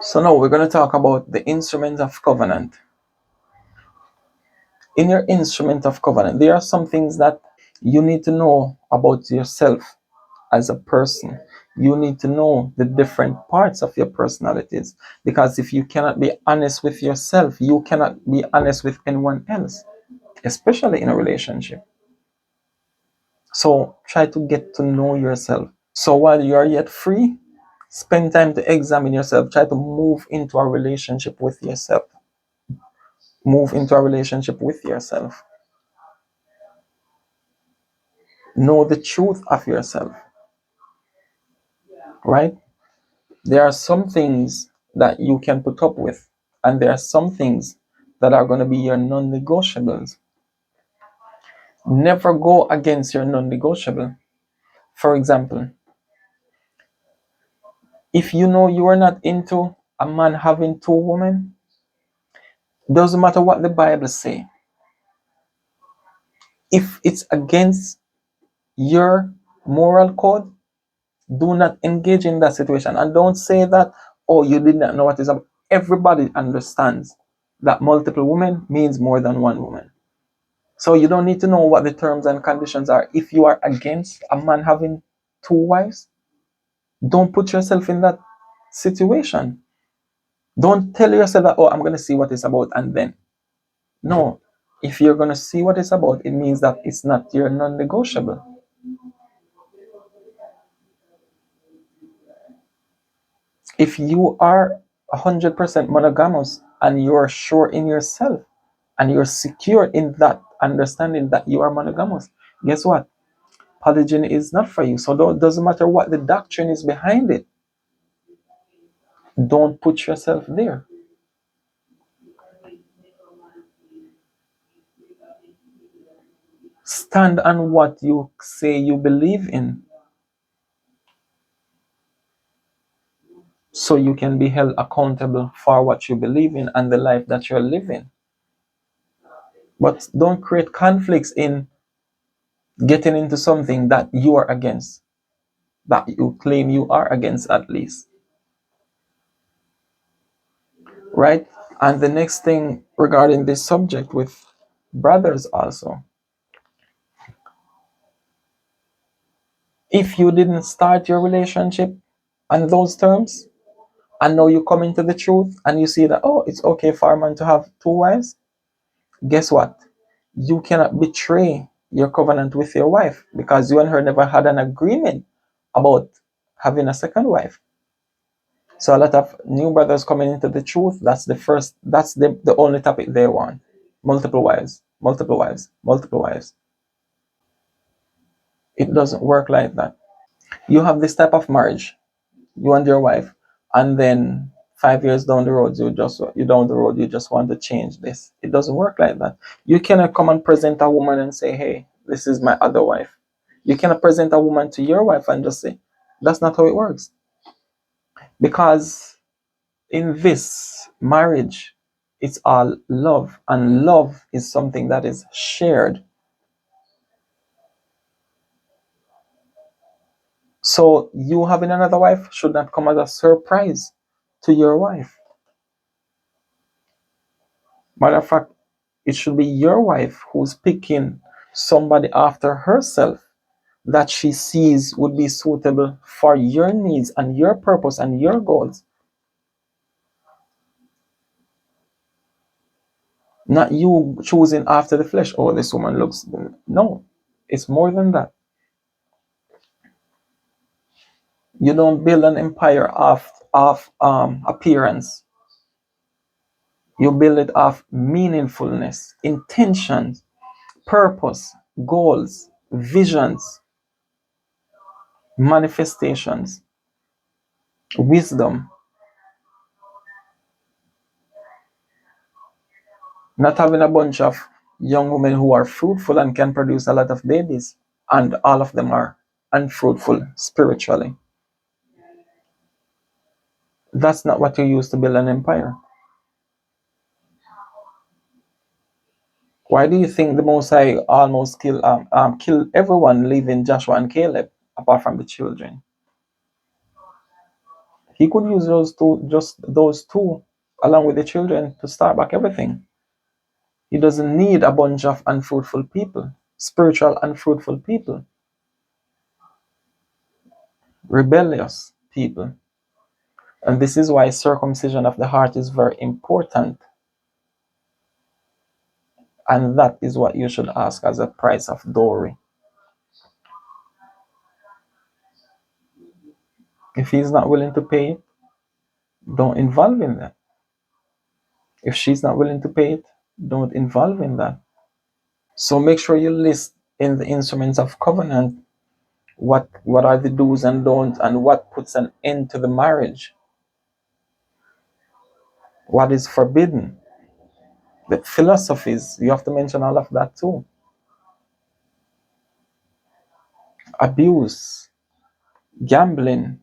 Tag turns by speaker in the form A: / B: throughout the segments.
A: So now we're going to talk about the instrument of covenant. In your instrument of covenant, there are some things that you need to know about yourself as a person. You need to know the different parts of your personalities, because if you cannot be honest with yourself, you cannot be honest with anyone else, especially in a relationship. So try to get to know yourself. So while you are yet free, spend time to examine yourself. Try to move into a relationship with yourself. Move into a relationship with yourself. Know the truth of yourself, right? There are some things that you can put up with, and there are some things that are going to be your non-negotiables. Never go against your non-negotiable. For example, if you know you are not into a man having two women, doesn't matter what the Bible say. If it's against your moral code, do not engage in that situation. And don't say that, oh, you did not know what is up. Everybody understands that multiple women means more than one woman. So you don't need to know what the terms and conditions are. If you are against a man having two wives, don't put yourself in that situation. Don't tell yourself that, oh, I'm going to see what it's about and then. No. If you're going to see what it's about, it means that it's not your non-negotiable. If you are 100% monogamous and you're sure in yourself and you're secure in that understanding that you are monogamous, guess what? Polygyny is not for you. So it doesn't matter what the doctrine is behind it. Don't put yourself there. Stand on what you say you believe in, so you can be held accountable for what you believe in and the life that you're living. But don't create conflicts in getting into something that you are against, that you claim you are against at least. Right? And the next thing regarding this subject with brothers also, if you didn't start your relationship on those terms, and now you come into the truth and you see that, oh, it's okay for a man to have two wives, guess what? You cannot betray your covenant with your wife, because you and her never had an agreement about having a second wife. So a lot of new brothers coming into the truth, that's the only topic they want. Multiple wives, multiple wives, multiple wives. It doesn't work like that. You have this type of marriage, you and your wife, and then 5 years down the road, you just want to change this. It doesn't work like that. You cannot come and present a woman and say, hey, this is my other wife. You cannot present a woman to your wife and just say, that's not how it works. Because in this marriage, it's all love, and love is something that is shared. So you having another wife should not come as a surprise to your wife. Matter of fact, it should be your wife who's picking somebody after herself that she sees would be suitable for your needs and your purpose and your goals. Not you choosing after the flesh. Oh, this woman looks. No, it's more than that. You don't build an empire of appearance. You build it off meaningfulness, intentions, purpose, goals, visions, manifestations, wisdom. Not having a bunch of young women who are fruitful and can produce a lot of babies, and all of them are unfruitful spiritually. That's not what you use to build an empire. Why do you think the Most High almost killed everyone, leaving Joshua and Caleb, apart from the children? He could use those two, just those two, along with the children, to start back everything. He doesn't need a bunch of unfruitful people, spiritual unfruitful people, rebellious people. And this is why circumcision of the heart is very important. And that is what you should ask as a price of dowry. If he's not willing to pay it, don't involve in that. If she's not willing to pay it, don't involve in that. So make sure you list in the instruments of covenant what are the do's and don'ts, and what puts an end to the marriage, what is forbidden, the philosophies. You have to mention all of that too. Abuse, gambling,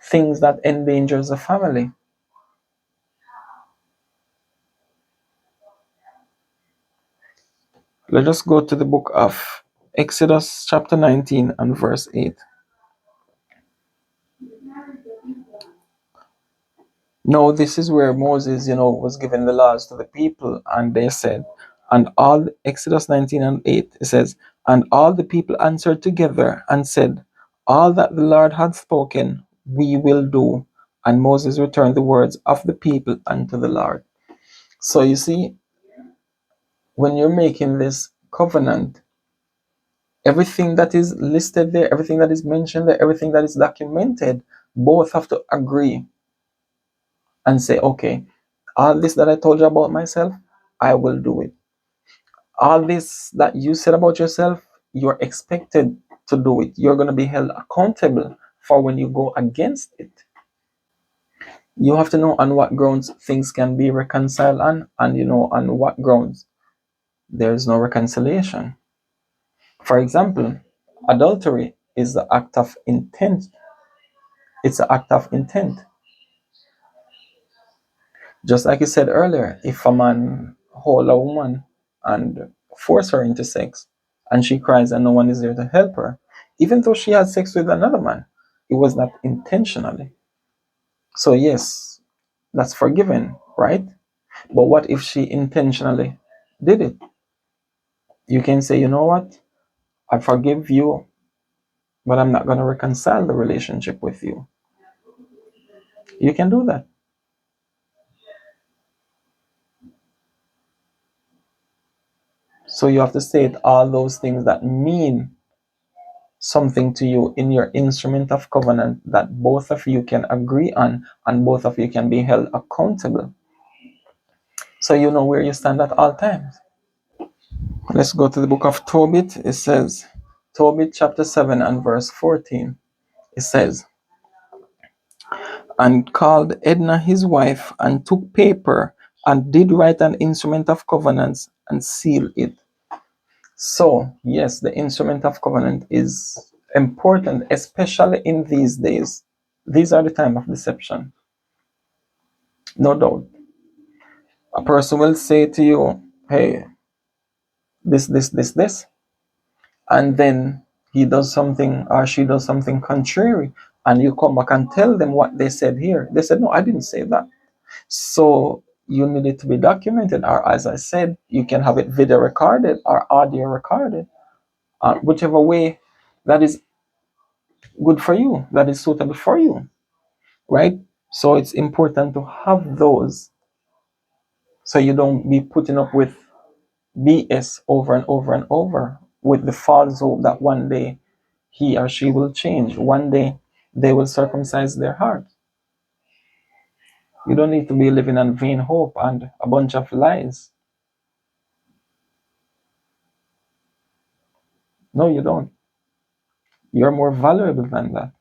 A: things that endangers the family. Let us go to the book of Exodus chapter 19 and verse 8. No, this is where Moses, was giving the laws to the people, and they said, and all, Exodus 19 and 8, it says, and all the people answered together and said, all that the Lord had spoken, we will do. And Moses returned the words of the people unto the Lord. So you see, when you're making this covenant, everything that is listed there, everything that is mentioned there, everything that is documented, both have to agree and say, okay, all this that I told you about myself, I will do it. All this that you said about yourself, you're expected to do it. You're going to be held accountable for when you go against it. You have to know on what grounds things can be reconciled and on what grounds there is no reconciliation. For example, adultery is the act of intent. It's an act of intent. Just like you said earlier, if a man hold a woman and force her into sex, and she cries and no one is there to help her, even though she had sex with another man, it was not intentionally. So yes, that's forgiven, right? But what if she intentionally did it? You can say, you know what? I forgive you, but I'm not going to reconcile the relationship with you. You can do that. So you have to state all those things that mean something to you in your instrument of covenant that both of you can agree on and both of you can be held accountable. So you know where you stand at all times. Let's go to the book of Tobit. It says, Tobit chapter 7 and verse 14. It says, and called Edna his wife and took paper and did write an instrument of covenants and seal it. So, yes, the instrument of covenant is important, especially in these days. These are the time of deception. No doubt. A person will say to you, hey, this, and then he does something or she does something contrary, and you come back and tell them what they said here. They said, no, I didn't say that. So you need it to be documented, or as I said, you can have it video recorded or audio recorded, whichever way that is good for you, that is suitable for you, right? So it's important to have those so you don't be putting up with BS over and over and over with the false hope that one day he or she will change. One day they will circumcise their heart. You don't need to be living on vain hope and a bunch of lies. No, you don't. You're more valuable than that.